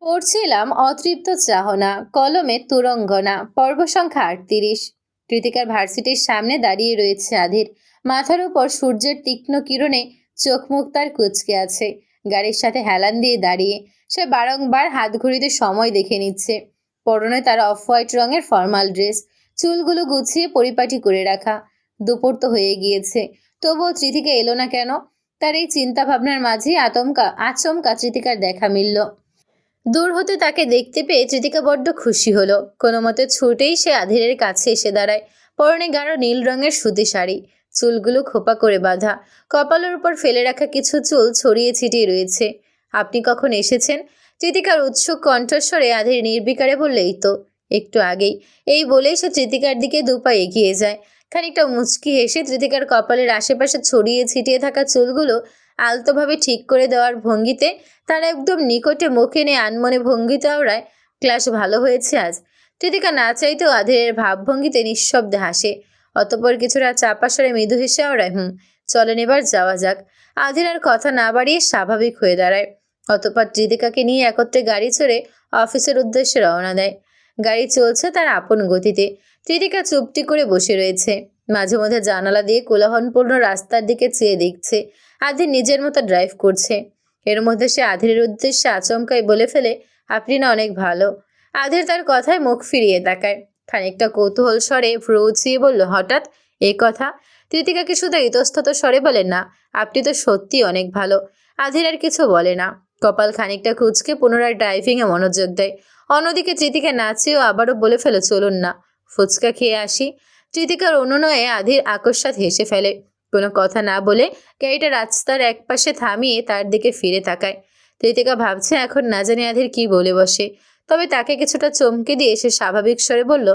পড়ছিলাম অতৃপ্ত চাহনা কলমে তুরঙ্গনা পর্ব সংখ্যা 38। কৃতিকার ভার্সিটির সামনে দাঁড়িয়ে রয়েছে আধির। মাথার উপর সূর্যের তীক্ষ্ণ কিরণে চোখ মুখ তার কুঁচকে আছে। গাড়ির সাথে হেলান দিয়ে দাঁড়িয়ে সে বারংবার হাত ঘড়িতে সময় দেখে নিচ্ছে। পরনে তার অফ হোয়াইট রঙের ফর্মাল ড্রেস, চুলগুলো গুছিয়ে পরিপাটি করে রাখা। দুপুর তো হয়ে গিয়েছে, তবুও ত্রিতিকা এলো না কেন? তার এই চিন্তা ভাবনার মাঝেই আচমকা ত্রিতিকার দেখা মিলল। দূর হতে তাকে দেখতে পেয়ে ত্রিতিকা বড্ড খুশি হলো। কোনো মতে ছুটেই সে আধিরের কাছে এসে দাঁড়ায়। পরনে গাঢ় নীল রঙের সুতি শাড়ি, চুলগুলো খোপা করে বাঁধা, কপালের উপর ফেলে রাখা কিছু চুল ছড়িয়ে ছিটিয়ে রয়েছে। আপনি কখন এসেছেন? ত্রিতিকার উৎসুক কণ্ঠস্বরে আধির নির্বিকারে বললে, এই তো একটু আগেই। এই বলেই সে ত্রিতিকার দিকে দুপা এগিয়ে যায়। খানিকটা মুচকি হেসে ত্রিতিকার কপালের আশেপাশে ছড়িয়ে ছিটিয়ে থাকা চুলগুলো আলতোভাবে ঠিক করে দেওয়ার ভঙ্গিতে তার একদম নিকটে মুখ এনে আনমনে ভঙ্গিতে আওড়ায়, ক্লাস ভালো হয়েছে আজ। কৃতিকা না চাইতেও আধিরের ভাবভঙ্গিতে নিঃশব্দে হাসে। অতঃপর কিছুটা চাপা স্বরে মৃদু হেসে আওড়ায়, চলেন এবার যাওয়া যাক। আধির আর কথা না বাড়িয়ে স্বাভাবিক হয়ে দাঁড়ায়। অতঃপর কৃতিকাকে নিয়ে একত্রে গাড়ি চড়ে অফিসের উদ্দেশ্যে রওনা দেয়। গাড়ি চলছে তার আপন গতিতে। কৃতিকা চুপটি করে বসে রয়েছে। মাঝে মধ্যে জানালা দিয়ে কোলাহলপূর্ণ রাস্তার দিকে চেয়ে দেখছে। আধির নিজের মতো ড্রাইভ করছে। এর মধ্যে সে আধিরের উদ্দেশ্যে আচমকাই বলে ফেলে, আপনি না অনেক ভালো। আধির তার কথায় মুখ ফিরিয়ে তাকায়। খানিকটা কৌতূহল স্বরে ভ্রু উঁচিয়ে বলল, হঠাৎ এ কথা? কৃতিকাকে শুধু ইতস্তত স্বরে বলে, না আপনি তো সত্যি অনেক ভালো। আধির আর কিছু বলে না। কপাল খানিকটা কুঁচকে পুনরায় ড্রাইভিংয়ে মনোযোগ দেয়। অন্যদিকে কৃতিকা নাচেও আবারও বলে ফেলে, চলুন না ফুচকা খেয়ে আসি। কৃতিকার অনুনয়ে আধির আকস্মাৎ হেসে ফেলে। কোনো কথা না বলে গাড়িটা রাস্তার একপাশে থামিয়ে তার দিকে ফিরে তাকায়। কৃতিকা ভাবছে এখন না জানি আধির কি বলে বসে। তবে তাকে কিছুটা চমকে দিয়ে সে স্বাভাবিক স্বরে বলল,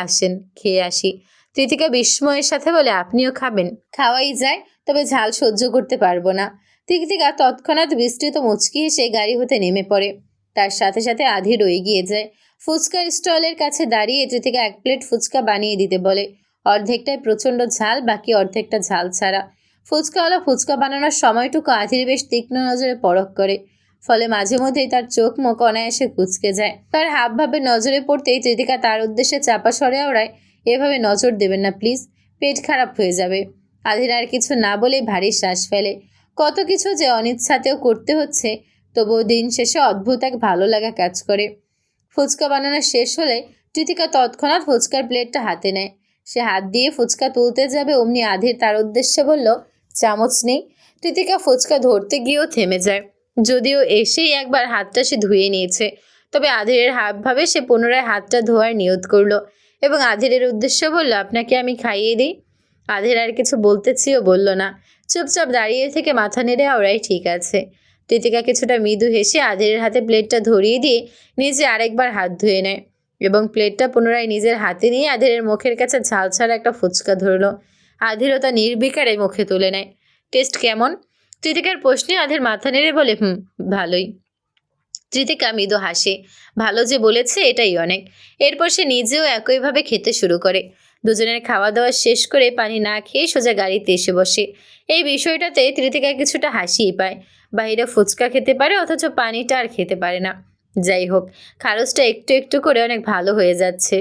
আসেন খেয়ে আসি। কৃতিকা বিস্ময়ের সাথে বলে, আপনিও খাবেন? খাওয়াই যায়, তবে ঝাল সহ্য করতে পারবো না। কৃতিকা তৎক্ষণাৎ বিস্তৃত মুচকি এসে গাড়ি হতে নেমে পড়ে। তার সাথে সাথে আধিরও এগিয়ে যায়। ফুচকার স্টলের কাছে দাঁড়িয়ে কৃতিকা এক প্লেট ফুচকা বানিয়ে দিতে বলে। অর্ধেকটায় প্রচণ্ড ঝাল, বাকি অর্ধেকটা ঝাল ছাড়া। ফুচকাওয়ালা ফুচকা বানানোর সময়টুকু আধির বেশ তীক্ষ্ণ নজরে পরখ করে। ফলে মাঝে মধ্যেই তার চোখ মুখ অনায়াসে কুঁচকে যায়। তার হাবভাবে নজরে পড়তেই কৃতিকা তার উদ্দেশ্যে চাপা স্বরে ওড়ায়, এভাবে নজর দেবেন না প্লিজ, পেট খারাপ হয়ে যাবে। আধির আর কিছু না বলেই ভারী শ্বাস ফেলে। কত কিছু যে অনিচ্ছাতেও করতে হচ্ছে, তবুও দিন শেষে অদ্ভুত এক ভালো লাগা কাজ করে। ফুচকা বানানো শেষ হলে কৃতিকা তৎক্ষণাৎ ফুচকার প্লেটটা হাতে নেয়। সে হাত দিয়ে ফুচকা তুলতে যাবে, অমনি আধির তার উদ্দেশ্যে বলল, চামচ নেই? কৃতিকা ফুচকা ধরতে গিয়েও থেমে যায়। যদিও এসেই একবার হাতটা সে ধুয়ে নিয়েছে, তবে আধিরের হাবভাবে সে পুনরায় হাতটা ধোয়ার নিয়ত করল এবং আধিরের উদ্দেশ্যে বলল, আপনাকে আমি খাইয়ে দিই। আধির আর কিছু বলতে চেয়েও বলল না। চুপচাপ দাঁড়িয়ে থেকে মাথা নেড়ে ওরাই ঠিক আছে। কৃতিকা কিছুটা মৃদু হেসে আধিরের হাতে প্লেটটা ধরিয়ে দিয়ে নিজে আরেকবার হাত ধুয়ে নেয় এবং প্লেটটা পুনরায় নিজের হাতে নিয়ে আধিরের মুখের কাছে ঝাল ছাড়া একটা ফুচকা ধরল। আধিরও তা নির্বিকারে মুখে তুলে নেয়। টেস্ট কেমন? কৃতিকার প্রশ্নে আধির মাথা নেড়ে বলে, ভালোই। কৃতিকা মৃদু হাসে। ভালো যে বলেছে এটাই অনেক। এরপর সে নিজেও একইভাবে খেতে শুরু করে। দুজনের খাওয়া দাওয়া শেষ করে পানি না খেয়ে সোজা গাড়িতে এসে বসে। এই বিষয়টাতে কৃতিকা কিছুটা হাসিই পায়। বাইরে ফুচকা খেতে পারে, অথচ পানিটা আর খেতে পারে না। যাই হোক, খারজটা একটু একটু করে অনেক ভালো হয়ে যাচ্ছে।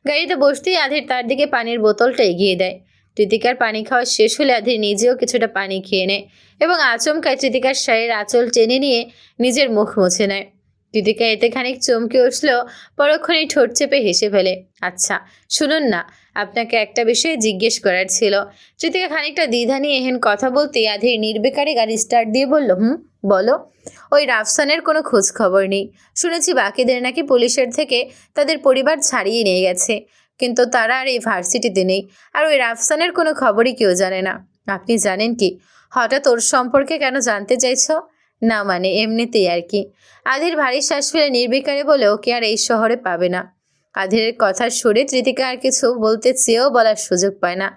গাড়িতে বসতেই আধির তার দিকে পানির বোতলটা এগিয়ে দেয়। কৃতিকার পানি খাওয়া শেষ হলে আধির নিজেও কিছুটা পানি খেয়ে নেয় এবং আচমকায় কৃতিকার শাড়ির আঁচল টেনে নিয়ে নিজের মুখ মুছে নেয়। কৃতিকা এতে খানিক চমকে উঠলেও পরক্ষণেই ঠোঁট চেপে হেসে ফেলে। আচ্ছা শুনুন না, আপনাকে একটা বিষয়ে জিজ্ঞেস করার ছিল। কৃতিকা খানিকটা দ্বিধা নিয়ে এহেন কথা বলতে আধির নির্বিকারে গাড়ি স্টার্ট দিয়ে বলল, বলো। ওই রাফসানের কোনো খোঁজ খবর নেই। শুনেছি বাকিদের নাকি পুলিশের থেকে তাদের পরিবার ছাড়িয়ে নিয়ে গেছে, কিন্তু তারা আর এই ভার্সিটিতে নেই। আর ওই রাফসানের কোনো খবরই কেউ জানে না। আপনি জানেন কি? হঠাৎ ওর সম্পর্কে কেন জানতে চাইছ? না মানে এমনিতেই আর কি। আধির ভারী শ্বাস ফেলে নির্বিকারে বলে, ওকে আর এই শহরে পাবে না। আধিরের কথার সুরে কৃতিকা আর কিছু বলতে চেয়েও বলার সুযোগ পায় না।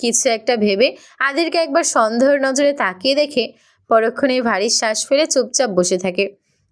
কিছু একটা ভেবে আধিরকে একবার সন্দেহের নজরে তাকিয়ে দেখে পরক্ষণেই ভারী শ্বাস ফেলে চুপচাপ বসে থাকে।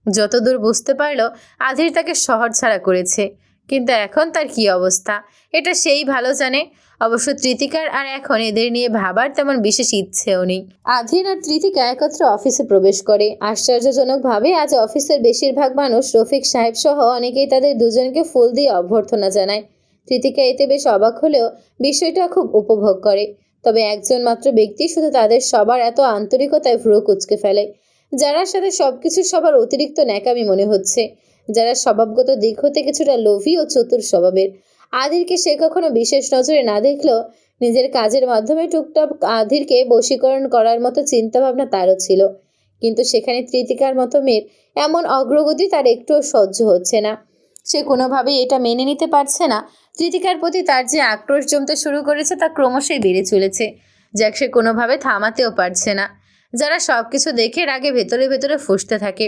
যতদূর বুঝতে পারল আধির তাকে শহর ছাড়া করেছে, কিন্তু এখন তার কী অবস্থা এটা সেই ভালো জানে। অবশ্য তৃতিকার আর এখন এদের নিয়ে ভাবার তেমন বিশেষ ইচ্ছেও নেই। আধির আর তৃতিকা একত্রে অফিসে প্রবেশ করে। আশ্চর্যজনকভাবে আজ অফিসের বেশিরভাগ মানুষ, রফিক সাহেব সহ অনেকেই তাদের দুজনকে ফুল দিয়ে অভ্যর্থনা জানায়। তৃতিকা এতে বেশ অবাক হলেও বিষয়টা খুব উপভোগ করে। তবে একজন মাত্র ব্যক্তি শুধু তাদের সবার এত আন্তরিকতায় ভ্রু কুঁচকে ফেলে। যারার সাথে সবকিছু সবার অতিরিক্ত ন্যাকামি মনে হচ্ছে, যারা স্বভাবগত দিক হতে কিছুটা লোভী ও চতুর স্বভাবের। আধিরকে সে কখনো বিশেষ নজরে না দেখলেও নিজের কাজের মাধ্যমে টুকটাক আধিরকে বশীকরণ করার মতো চিন্তাভাবনা তারও ছিল। কিন্তু সেখানে তৃতিকার মতো মেয়ের এমন অগ্রগতি তার একটুও সহ্য হচ্ছে না। সে কোনোভাবেই এটা মেনে নিতে পারছে না। তৃতিকার প্রতি তার যে আক্রোশ জমতে শুরু করেছে তা ক্রমশই বেড়ে চলেছে, যাক সে কোনোভাবে থামাতেও পারছে না। যারা সব কিছু দেখে রাগে ভেতরে ভেতরে ফুঁসতে থাকে।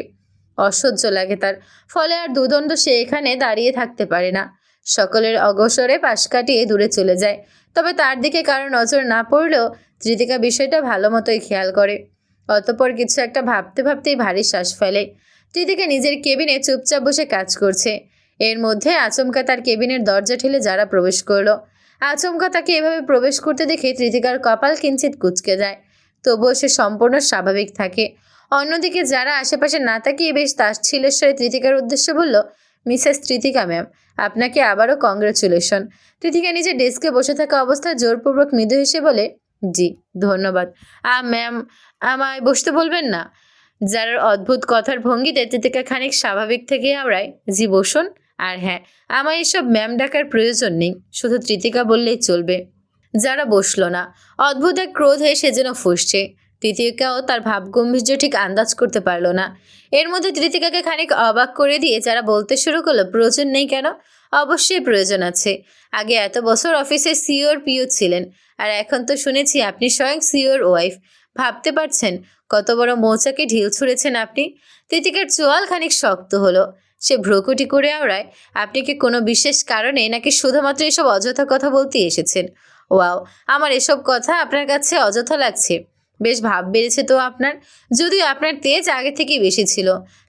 অসহ্য লাগে তার। ফলে আর দুদণ্ড সে এখানে দাঁড়িয়ে থাকতে পারে না। সকলের অগসরে পাশ কাটিয়ে দূরে চলে যায়। তবে তার দিকে কারো নজর না পড়লেও তৃতিকা বিষয়টা ভালো মতোই খেয়াল করে। অতঃপর কিছু একটা ভাবতে ভাবতেই ভারী শ্বাস ফেলে। তৃতিকা নিজের কেবিনে চুপচাপ বসে কাজ করছে। এর মধ্যে আচমকা তার কেবিনের দরজা ঠেলে যারা প্রবেশ করলো। আচমকা তাকে এভাবে প্রবেশ করতে দেখে তৃতিকার কপাল কিঞ্চিত কুঁচকে যায়। তবুও সে সম্পূর্ণ স্বাভাবিক থাকে। অন্যদিকে যারা আশেপাশে না তাকিয়ে বেশ তাচ্ছিল্যের তৃতিকার উদ্দেশ্যে বলল, মিসেস তৃতিকা ম্যাম, আপনাকে আবারও কংগ্রেচুলেশন। তৃতিকা নিজের ডেস্কে বসে থাকা অবস্থায় জোরপূর্বক মৃদু হেসে বলে, জি ধন্যবাদ। ম্যাম, আমায় বসতে বলবেন না? যারার অদ্ভুত কথার ভঙ্গিতে তৃতিকা খানিক স্বাভাবিক থেকে আওড়ায়, জি বসুন। আর হ্যাঁ, আমার এসব ম্যাম ডাকার প্রয়োজন নেই, শুধু তৃতিকা বললেই চলবে। যারা বসল না। অদ্ভুত এক ক্রোধে সে যেন ফুঁসছে। তৃতিকাও তার ভাবগম্ভীর্য ঠিক আন্দাজ করতে পারল না। এর মধ্যে তৃতিকাকে খানিক অবাক করে দিয়ে যারা বলতে শুরু করলো, প্রয়োজন নেই কেন? অবশ্যই প্রয়োজন আছে। আগে এত বছর অফিসে সিওর পিও ছিলেন, আর এখন তো শুনেছি আপনি স্বয়ং সিওর ওয়াইফ। ভাবতে পারছেন কত বড় মৌচাকে ঢিল ছুঁড়েছেন আপনি? তৃতিকার চোয়াল খানিক শক্ত হলো। সে ভ্রুকুটি করে আওড়ায়, আপনি কি কোনো বিশেষ কারণে নাকি শুধুমাত্র এসব অযথা কথা বলতে এসেছেন? ওয়াও, আমার এসব কথা আপনার কাছে অযথা লাগছে। বেশ ভাব বেড়েছে তো আপনার। যদিও আপনার তেজ আগে থেকেই বেশি ছিল।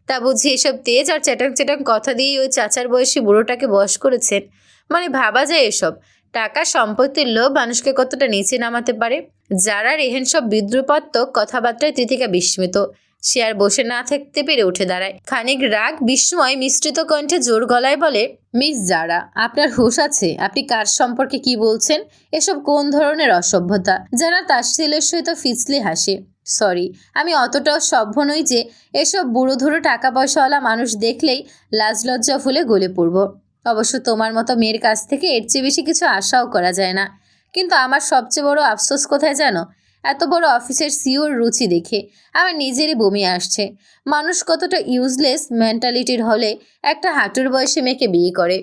তা বুঝি এসব তেজ আর চ্যাটাং চ্যাটাং কথা দিয়েই ওই চাচার বয়সী বুড়োটাকে বশ করেছেন? মানে ভাবা যায় এসব। টাকা সম্পত্তির লোভ মানুষকে কতটা নিচে নামাতে পারে। যারা রেহেন সব বিদ্রুপাত্মক কথাবার্তায় তৃতিকা বিস্মিত। সে আর বসে না থাকতে পেরে উঠে দাঁড়ায়। খানিক রাগ বিস্ময় মিশ্রিত কণ্ঠে জোর গলায় বলে, মিস যারা, আপনার হুঁশ আছে? আপনি কার সম্পর্কে কি বলছেন? এসব কোন ধরনের অসভ্যতা? যারা তাচ্ছিল্যের সহিত ফিসলি হাসে। সরি, আমি অতটাও সভ্য নই যে এসব বুড়োধুরো টাকা পয়সাওয়ালা মানুষ দেখলেই লাজ লজ্জা ফুলে গলে পড়ব। অবশ্য তোমার মতো মেয়ের কাছ থেকে এর চেয়ে বেশি কিছু আশাও করা যায় না। কিন্তু আমার সবচেয়ে বড় আফসোস কোথায় জানো? এত বড় অফিসের সিওর রুচি দেখে আমার নিজেরই বমি আসছে। মানুষ কতটা ইউজলেস মেন্টালিটির হলে একটা হাঁটুর বয়সে মেয়েকে বিয়ে করে।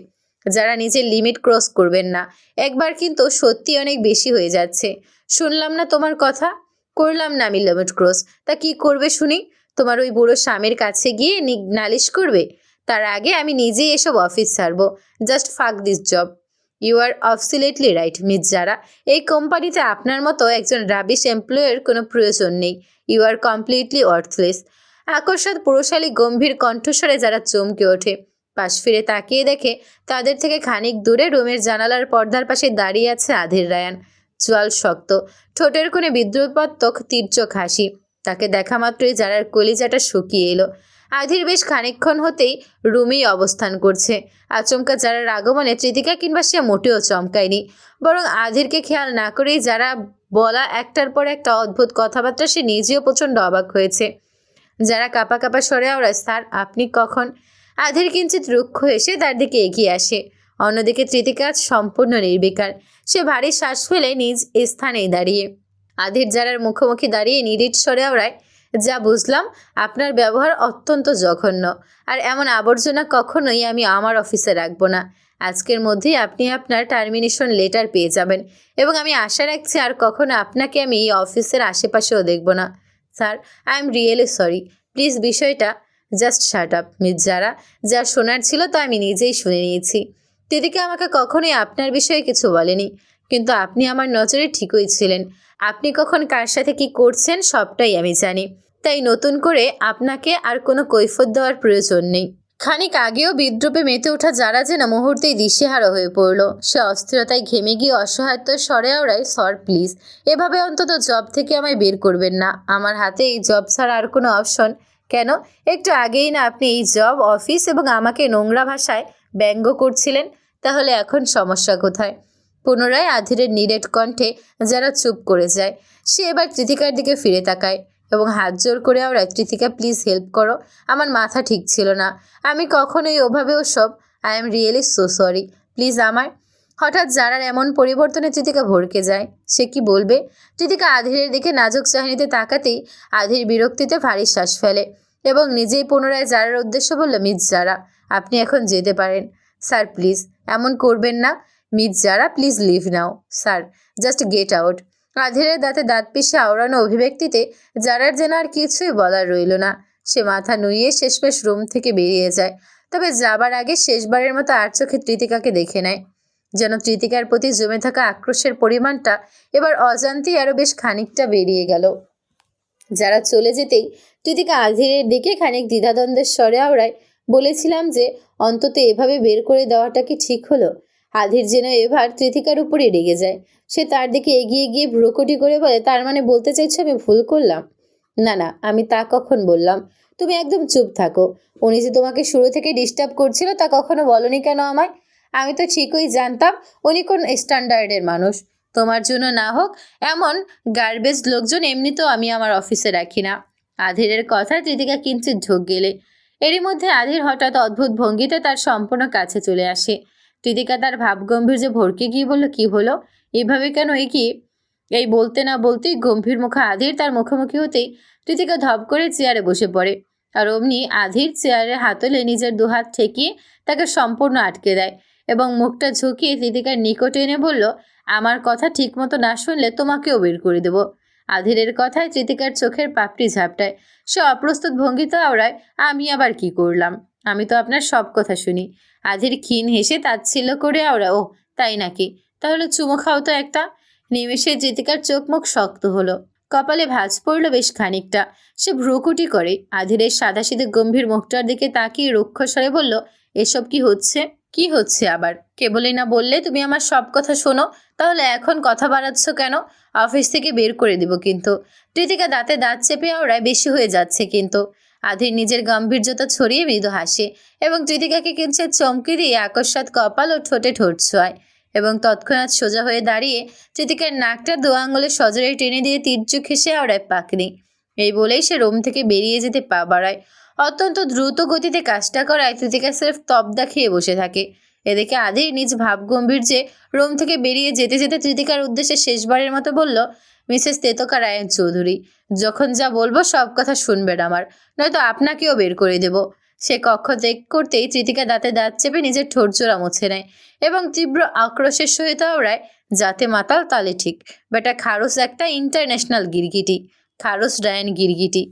যারা নিজের লিমিট ক্রস করবেন না। একবার কিন্তু সত্যি অনেক বেশি হয়ে যাচ্ছে। শুনলাম না তোমার কথা? করলাম না আমি লিমিট ক্রস। তা কি করবে শুনি? তোমার ওই বুড়ো স্বামীর কাছে গিয়ে নালিশ করবে? তার আগে আমি নিজেই এসব অফিস ছাড়বো। Just fuck this job. You are absolutely right miss Zara. এই কোম্পানিতে আপনার মতো একজন রাবিশ এমপ্লয়ের কোনো প্রয়োজন নেই। You are completely worthless. আকস্মাৎ পুরুষালী গম্ভীর কণ্ঠস্বরে যারা চমকে ওঠে। পাশ ফিরে তাকিয়ে দেখে তাদের থেকে খানিক দূরে রুমের জানালার পর্দার পাশে দাঁড়িয়ে আছে আধির রায়ান। চোয়াল শক্ত, ঠোঁটের কোণে বিদ্রুপাত্মক তীর্যক হাসি। তাকে দেখা মাত্রই যারার কলিজাটা শুকিয়ে এলো। আধির বেশ খানিকক্ষণ হতেই রুমেই অবস্থান করছে। আচমকা যারার আগমনে তৃতিকা কিংবা সে মোটেও চমকায়নি, বরং আধিরকে খেয়াল না করেই যারা বলা একটার পর একটা অদ্ভুত কথাবার্তা সে নিজেও প্রচণ্ড অবাক হয়েছে। যারা কাঁপা কাঁপা স্বরে আওড়ায়, স্যার আপনি কখন? আধির কিঞ্চিত রুক্ষ এসে তার দিকে এগিয়ে আসে। অন্যদিকে তৃতিকা সম্পূর্ণ নির্বিকার। সে ভারী শ্বাস ফেলে নিজ স্থানেই দাঁড়িয়ে। আধির যারার মুখোমুখি দাঁড়িয়ে নিরিট স্বরে আওড়ায়, যা বুঝলাম আপনার ব্যবহার অত্যন্ত জঘন্য, আর এমন আবর্জনা কখনোই আমি আমার অফিসে রাখবো না। আজকের মধ্যেই আপনি আপনার টার্মিনেশন লেটার পেয়ে যাবেন, এবং আমি আশা রাখছি আর কখনো আপনাকে আমি এই অফিসের আশেপাশেও দেখব না। Sir, I am really sorry. Please বিষয়টা জাস্ট শাট আপ মিস যারা। যা শোনার ছিল তা আমি নিজেই শুনে নিয়েছি। দিদিকে আমাকে কখনোই আপনার বিষয়ে কিছু বলেনি, কিন্তু আপনি আমার নজরে ঠিকই ছিলেন। আপনি কখন কার সাথে কি করছেন সবটাই আমি জানি। তাই নতুন করে আপনাকে আর কোনো কৈফিয়ত দেওয়ার প্রয়োজন নেই। খানিক আগেও বিদ্রুপে মেতে ওঠা যারা যেন মুহূর্তেই দিশেহারা হয়ে পড়ল। সে অস্থিরতায় ঘেমে গিয়ে অসহায়ত্ব স্বরে আওড়ায়, স্যার প্লিজ, এভাবে অন্তত জব থেকে আমায় বের করবেন না। আমার হাতে এই জব ছাড়া আর কোনো অপশন কেন? একটু আগেই না আপনি এই জব, অফিস এবং আমাকে নোংরা ভাষায় ব্যঙ্গ করছিলেন, তাহলে এখন সমস্যা কোথায়? পুনরায় আধিরের নিরেট কণ্ঠে যারা চুপ করে যায়। সে এবার কৃতিকার দিকে ফিরে তাকায় এবং হাত জোর করে আওড়ায়, কৃতিকা প্লিজ হেল্প করো, আমার মাথা ঠিক ছিল না, আমি কখনোই ওভাবে ওসব, I am really so sorry, please আমায়। হঠাৎ জারার এমন পরিবর্তনে কৃতিকা ভড়কে যায়। সে কি বলবে? কৃতিকা আধিরের দিকে নাজুক চাহনিতে তাকাতেই আধির বিরক্তিতে ভারী শ্বাস ফেলে এবং নিজেই পুনরায় জারার উদ্দেশ্য বলল, মিস জারা, আপনি এখন যেতে পারেন। স্যার প্লিজ, এমন করবেন না। Miss Zara please leave now. Sir, just get out. আধিরের দাঁতে দাঁত পিষে আওড়ানো অভিব্যক্তিতে জারার যেন আর কিছুই বলার রইল না। সে মাথা নুইয়ে শেষমেশ রুম থেকে বেরিয়ে যায়, তবে যাবার আগে শেষবারের মতো আর চোখে কৃতিকাকে দেখে নেয়। যেন কৃতিকার প্রতি জমে থাকা আক্রোশের পরিমাণটা এবার অজান্তেই আরও বেশ খানিকটা বেরিয়ে গেল। যারা চলে যেতেই কৃতিকা আধিরের দিকে খানিক দ্বিধাদ্বন্দ্বের স্বরে আওড়ায়, বলেছিলাম যে অন্তত এভাবে বের করে দেওয়াটা কি ঠিক হলো? আধির যেন এবার কৃতিকার উপরে রেগে যায়। সে তার দিকে এগিয়ে গিয়ে ভ্রুকুটি করে বলে, তার মানে বলতে চাইছো আমি ভুল করলাম? না না, আমি তা কখন বললাম? তুমি একদম চুপ থাকো। উনি যে তোমাকে শুরু থেকে ডিস্টার্ব করছিল তা কখনো বলনি কেন আমায়? আমি তো ঠিকই জানতাম উনি কোন স্ট্যান্ডার্ডের মানুষ। তোমার জন্য না হোক, এমন গার্বেজ লোকজন এমনিতেও আমি আমার অফিসে রাখি না। আধিরের কথায় কৃতিকা কিঞ্চিত ঢোক গেলে। এরই মধ্যে আধির হঠাৎ অদ্ভুত ভঙ্গিতে তার সম্পূর্ণ কাছে চলে আসে। কৃতিকা তার ভাবগম্ভীর্যে ভড়কে গিয়ে বলল, কি হলো? এইভাবে কেন এগিয়ে? এই বলতে না বলতেই গম্ভীর মুখে আধির তার মুখোমুখি হতেই কৃতিকা ধপ করে চেয়ারে বসে পড়ে। আর অমনি আধির চেয়ারের হাতলে নিজের দুহাত ঠেকিয়ে তাকে সম্পূর্ণ আটকে দেয় এবং মুখটা ঝুঁকিয়ে কৃতিকার নিকটে এনে বলল, আমার কথা ঠিকমতো না শুনলে তোমাকেও বের করে দেব। আধিরের কথায় কৃতিকার চোখের পাপড়ি ঝাপটায়। সে অপ্রস্তুত ভঙ্গিতে আওড়ায়, আমি আবার কি করলাম? আমি তো আপনার সব কথা শুনি। আধির ক্ষীণ হেসে তাচ্ছিল্য করে আওড়ায়, ও তাই নাকি? তাহলে চুমো খাও তো একটা। নিমেষে কৃতিকার চোখ মুখ শক্ত হলো, কপালে ভাঁজ পড়ল বেশ খানিকটা। সে ভ্রুকুটি করে আধিরের সাদাসিধে গম্ভীর মুখটার দিকে তাকিয়ে রুক্ষ স্বরে বলল, এসব কি হচ্ছে? কি হচ্ছে আবার? কেবলই না বললে তুমি আমার সব কথা শোনো, তাহলে এখন কথা বাড়াচ্ছ কেন? অফিস থেকে বের করে দিব কিন্তু। কৃতিকা দাঁতে দাঁত চেপে আওড়ায়, বেশি হয়ে যাচ্ছে কিন্তু। আধির নিজের গাম্ভীর্যতা ছড়িয়ে মৃদু হাসে এবং কৃতিকাকে কিঞ্চিত চমকে দিয়ে আকস্মাৎ কপাল ও ঠোঁটে ঠোঁট ছোঁয় এবং তৎক্ষণাৎ সোজা হয়ে দাঁড়িয়ে কৃতিকার নাকটা দু আঙুলে সজোরে টেনে দিয়ে তীর্যক হেসে আওড়ায়, পাকনি। এই বলেই সে রুম থেকে বেরিয়ে যেতে পা বাড়ায়। অত্যন্ত দ্রুত গতিতে কাজটা করায় কৃতিকা সির্ফ তবদা খেয়ে বসে থাকে। এদিকে আধির নিজ ভাবগম্ভীর্যে রুম থেকে বেরিয়ে যেতে যেতে কৃতিকার উদ্দেশ্যে শেষবারের মতো বলল, মিসেস তেতকা রায়ন চৌধুরী, যখন যা বলবো সব কথা শুনবেন আমার, নয়তো আপনাকেও বের করে দেব। সে কক্ষ ত্যাগ করতেই কৃতিকা দাঁতে দাঁত চেপে নিজের ঠোঁটজোড়া মুছে নেয় এবং তীব্র আক্রোশের সহিত আওড়ায়, যাতে মাতাল তালে ঠিক, বেটা খারুস একটা ইন্টারন্যাশনাল গিরগিটি, খারুস রায়ন গিরগিটি।